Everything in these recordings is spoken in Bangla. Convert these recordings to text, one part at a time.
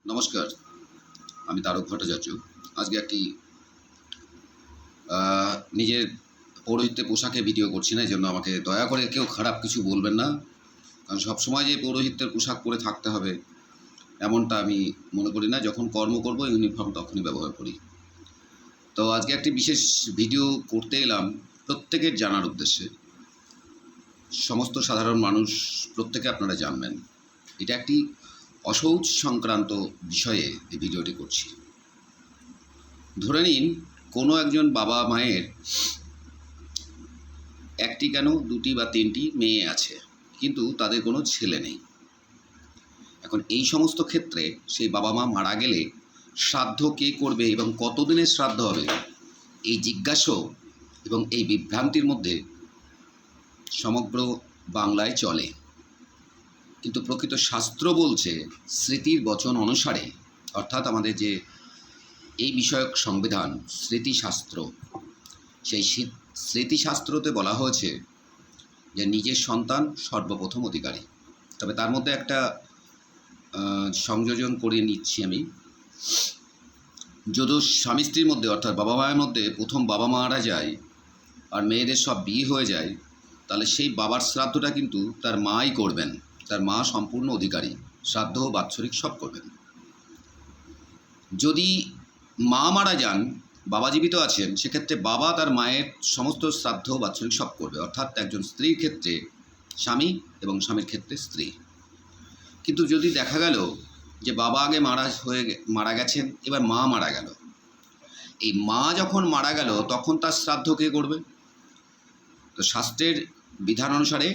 নমস্কার, আমি তারক ভট্টাচার্য। আজকে একটি নিজের পৌরোহিত্যের পোশাকে ভিডিও করছি না, এই জন্য আমাকে দয়া করে কেউ খারাপ কিছু বলবেন না। কারণ সবসময় যে পৌরোহিত্যের পোশাক পরে থাকতে হবে এমনটা আমি মনে করি না। যখন কর্ম করব ইউনিফর্ম তখনই ব্যবহার করি। তো আজকে একটি বিশেষ ভিডিও করতে এলাম প্রত্যেকের জানার উদ্দেশ্যে। সমস্ত সাধারণ মানুষ প্রত্যেকে আপনারা জানবেন। এটা একটি অশৌচ সংক্রান্ত বিষয়ে এই ভিডিওটি করছি। ধরে নিন কোনো একজন বাবা মায়ের একটি কেন দুটি বা তিনটি মেয়ে আছে, কিন্তু তাদের কোনো ছেলে নেই। এখন এই সমস্ত ক্ষেত্রে সেই বাবা মা মারা গেলে শ্রাদ্ধ কে করবে এবং কতদিনের শ্রাদ্ধ হবে, এই জিজ্ঞাসা এবং এই বিভ্রান্তির মধ্যে সমগ্র বাংলায় চলে। কিন্তু প্রকৃত শাস্ত্র বলছে, স্মৃতির বচন অনুসারে, অর্থাৎ আমাদের যে এই বিষয়ক সংবিধান স্মৃতিশাস্ত্র, সেই স্মৃতিশাস্ত্রতে বলা হয়েছে যে নিজের সন্তান সর্বপ্রথম অধিকারী। তবে তার মধ্যে একটা সংযোজন করে নিচ্ছি আমি। যদি স্বামী স্ত্রীর মধ্যে অর্থাৎ বাবা মায়ের মধ্যে প্রথম বাবা মারা যায় আর মেয়েদের সব বিয়ে হয়ে যায়, তাহলে সেই বাবার শ্রাদ্ধটা কিন্তু তার মাই করবেন। তার মা সম্পূর্ণ অধিকারী, শ্রাদ্ধ বাৎসরিক সব করবেন। যদি মা মারা যান, বাবা জীবিত আছেন, সেক্ষেত্রে বাবা তার মায়ের সমস্ত শ্রাদ্ধ বাৎসরিক সব করবে। অর্থাৎ একজন স্ত্রীর ক্ষেত্রে স্বামী এবং স্বামীর ক্ষেত্রে স্ত্রী। কিন্তু যদি দেখা গেল যে বাবা আগে মারা গেছেন, এবার মা মারা গেল, এই মা যখন মারা গেল তখন তার শ্রাদ্ধ কে করবে? তো শাস্ত্রের বিধান অনুসারে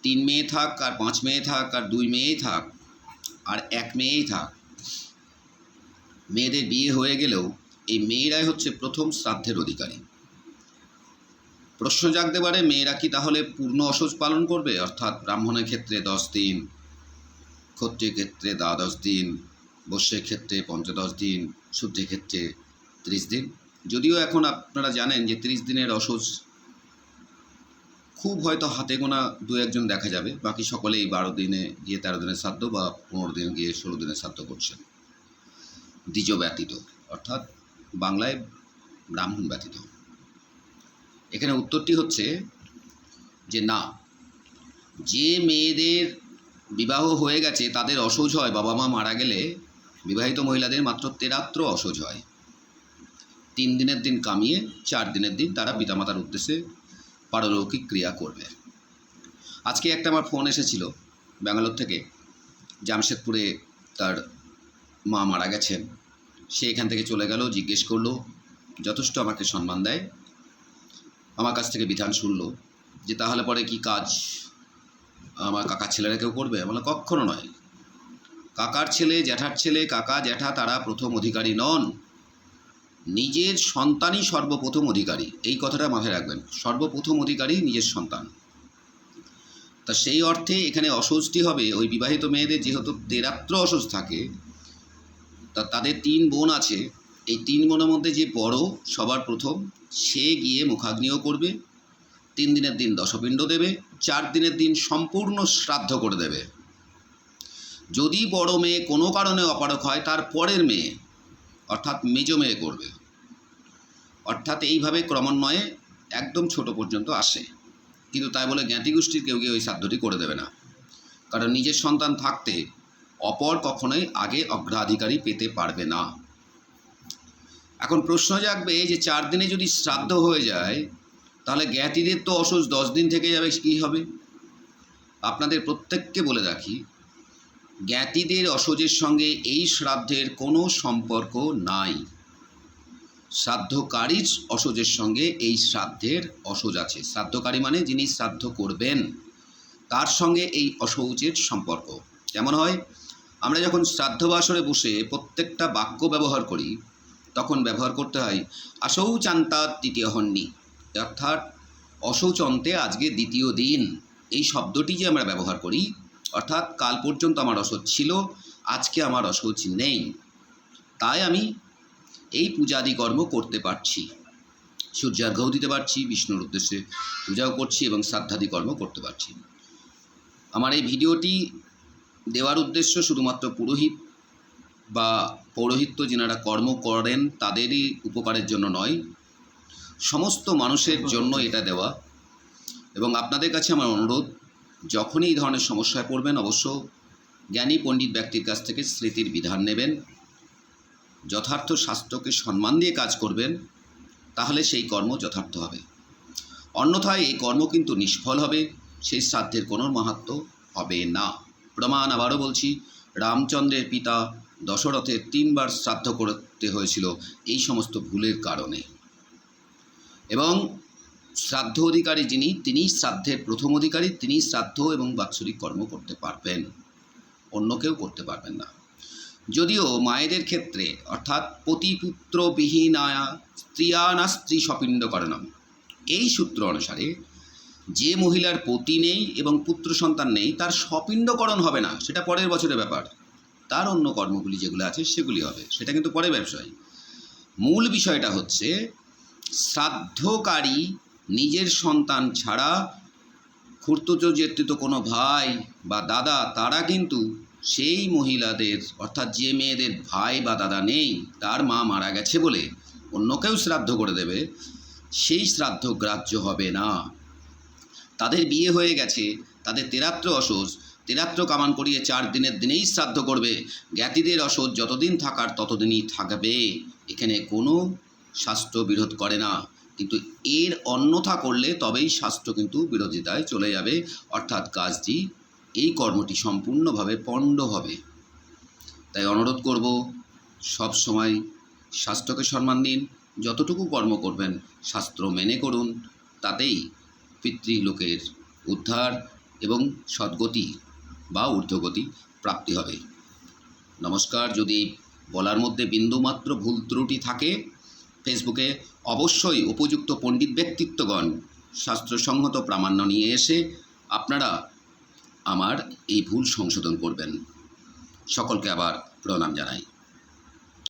3 মেয়ে থাক আর 5 মেয়ে থাক আর 2 মেয়েই থাক আর 1 মেয়েই থাক, মেয়েদের বিয়ে হয়ে গেলেও এই মেয়েরাই হচ্ছে প্রথম শ্রাদ্ধের অধিকারী। প্রশ্ন জাগতে পারে, মেয়েরা কি তাহলে পূর্ণ অসজ পালন করবে? অর্থাৎ ব্রাহ্মণের ক্ষেত্রে 10 দিন, ক্ষত্রিয়ের ক্ষেত্রে 12 দিন, বৈশ্যের ক্ষেত্রে 15 দিন, শূদ্রের ক্ষেত্রে 30 দিন। যদিও এখন আপনারা জানেন যে 30 দিনের অসজ খুব হয়তো হাতে গোনা 2-1 দেখা যাবে, বাকি সকলেই 12 দিনে গিয়ে 13 দিনের শ্রাদ্ধ বা 15 দিনে গিয়ে 16 দিনের শ্রাদ্ধ করছেন, দ্বিজ ব্যতীত, অর্থাৎ বাংলায় ব্রাহ্মণ ব্যতীত। এখানে উত্তরটি হচ্ছে যে না, যে মেয়েদের বিবাহ হয়ে গেছে তাদের অসহ্য হয় বাবা মা মারা গেলে, বিবাহিত মহিলাদের মাত্র 13 অসহ্য হয়। 3 দিনের দিন কামিয়ে 4 দিনের দিন তারা পিতামাতার উদ্দেশ্যে পারলৌকিক ক্রিয়া করবে। আজকে একটা আমার ফোন এসেছিল ব্যাঙ্গালোর থেকে, জামশেদপুরে তার মা মারা গেছেন। সে এখান থেকে চলে গেল, জিজ্ঞেস করলো, যথেষ্ট আমাকে সম্মান দেয়, আমার কাছ থেকে বিধান শুনলো যে তাহলে পরে কি কাজ আমার কাকার ছেলেরা কেউ করবে? বলে কখনো নয়। কাকার ছেলে, জ্যাঠার ছেলে, কাকা জ্যাঠা তারা প্রথম অধিকারী নন, নিজের সন্তানই সর্বপ্রথম অধিকারী। এই কথাটা মাথায় রাখবেন, সর্বপ্রথম অধিকারী নিজের সন্তান। তা সেই অর্থে এখানে অসহজটি হবে ওই বিবাহিত মেয়েদের, যেহেতু 13 অসহজ থাকে, তা তাদের 3 বোন আছে। এই 3 বোনের মধ্যে যে বড় সবার প্রথম, সে গিয়ে মুখাগ্নিও করবে, 3 দিনের দিন দশপিণ্ড দেবে, 4 দিনের দিন সম্পূর্ণ শ্রাদ্ধ করে দেবে। যদি বড় মেয়ে কোনো কারণে অপারক হয়, তার পরের মেয়ে অর্থাৎ মেজ মেয়ে করবে। অর্থাৎ এইভাবে ক্রমান্বয়ে একদম ছোট পর্যন্ত আসে। কিন্তু তাই বলে জ্ঞাতি গোষ্ঠীর কেউ গিয়ে ওই শ্রাদ্ধটি করে দেবে না, কারণ নিজের সন্তান থাকতে অপর কখনোই আগে অগ্রাধিকারী পেতে পারবে না। এখন প্রশ্ন জাগবে যে 4 দিনে যদি শ্রাদ্ধ হয়ে যায়, তাহলে জ্ঞাতিদের তো অসহ্য 10 দিন থেকে যাবে, কী হবে? আপনাদের প্রত্যেককে বলে রাখি, জ্ঞাতিদের অসহ্যের সঙ্গে এই শ্রাদ্ধের কোনো সম্পর্ক নাই। শ্রাদ্ধকারীর অসহ্যের সঙ্গে এই শ্রাদ্ধের অসহ্য আছে। শ্রাদ্ধকারী মানে যিনি শ্রাদ্ধ করবেন, তার সঙ্গে এই অসহ্যের সম্পর্ক। যেমন হয়, আমরা যখন শ্রাদ্ধ বাসরে বসে প্রত্যেকটা বাক্য ব্যবহার করি, তখন ব্যবহার করতে হয় আশৌচান্তা তৃতীয় হন্নি, অর্থাৎ অশৌচন্তে আজকে দ্বিতীয় দিন। এই শব্দটি যে আমরা ব্যবহার করি, অর্থাৎ কাল পর্যন্ত আমার অসহ্য ছিল, আজকে আমার অসহ্য নেই, তাই আমি এই পূজাদি কর্ম করতে পারছি, সূর্যার্ঘ্যও দিতে পারছি, বিষ্ণুর উদ্দেশ্যে পূজাও করছি এবং শ্রাদ্ধাদি কর্ম করতে পারছি। আমার এই ভিডিওটি দেওয়ার উদ্দেশ্য শুধুমাত্র পুরোহিত বা পৌরোহিত্য যেনারা কর্ম করেন তাদেরই উপকারের জন্য নয়, সমস্ত মানুষের জন্য এটা দেওয়া। এবং আপনাদের কাছে আমার অনুরোধ, যখনই এই ধরনের সমস্যায় পড়বেন অবশ্য জ্ঞানী পণ্ডিত ব্যক্তির কাছ থেকে স্মৃতির বিধান নেবেন, যথার্থ শাস্ত্রকে সম্মান দিয়ে কাজ করবেন, তাহলে সেই কর্ম যথার্থ হবে। অন্যথায় এই কর্ম কিন্তু নিষ্ফল হবে, সেই শ্রাদ্ধের কোনো মাহাত্ম্য হবে না। প্রমাণ আবারও বলছি, রামচন্দ্রের পিতা দশরথের 3 বার শ্রাদ্ধ করতে হয়েছিল এই সমস্ত ভুলের কারণে। এবং শ্রাদ্ধ অধিকারী যিনি, তিনি শ্রাদ্ধের প্রথম অধিকারী, তিনি শ্রাদ্ধ এবং বাৎসরিক কর্ম করতে পারবেন, অন্য কেউ করতে পারবেন না। যদিও মায়েদের ক্ষেত্রে অর্থাৎ পতিপুত্র বিহীনায়া স্ত্রিয়ানা স্ত্রী স্বপিণ্ডকরণম, এই সূত্র অনুসারে যে মহিলার পতি নেই এবং পুত্র সন্তান নেই তার স্বপিণ্ডকরণ হবে না, সেটা পরের বছরের ব্যাপার। তার অন্য কর্মগুলি যেগুলো আছে সেগুলি হবে, সেটা কিন্তু পরে ব্যবসায়। মূল বিষয়টা হচ্ছে শ্রাদ্ধকারী নিজের সন্তান ছাড়া খুড়তুতো জেঠতুতো কোনো ভাই বা দাদা, তারা কিন্তু সেই মহিলাদের অর্থাৎ যে মেয়েদের ভাই বা দাদা নেই, তার মা মারা গেছে বলে অন্য কেউ শ্রাদ্ধ করে দেবে, সেই শ্রাদ্ধ গ্রাহ্য হবে না। তাদের বিয়ে হয়ে গেছে, তাদের তেরাত্র অসোজ, তেরাত্র কামান করিয়ে 4 দিনের দিনেই শ্রাদ্ধ করবে। জ্ঞাতিদের অসোজ যতদিন থাকার ততদিনই থাকবে, এখানে কোনো শাস্ত্র বিরোধ করে না। কিন্তু এর অন্যথা করলে তবেই শাস্ত্র কিন্তু বিরোধিতায় চলে যাবে, অর্থাৎ কাজটি, এই কর্মটি সম্পূর্ণভাবে পণ্ড হবে। তাই অনুরোধ করব, সব সময় শাস্ত্রকে সম্মান দিন, যতটুকু কর্ম করবেন শাস্ত্র মেনে করুন, তাতেই পিতৃলোকের উদ্ধার এবং সদ্গতি বা ঊর্ধ্বগতি প্রাপ্তি হবে। নমস্কার। যদি বলার মধ্যে বিন্দুমাত্র ভুল ত্রুটি থাকে, ফেসবুকে অবশ্যই উপযুক্ত পণ্ডিত ব্যক্তিত্বগণ শাস্ত্রসঙ্গত প্রামাণ্য নিয়ে এসে আপনারা আমার এই ভুল সংশোধন করবেন। সকলকে আবার প্রণাম জানাই।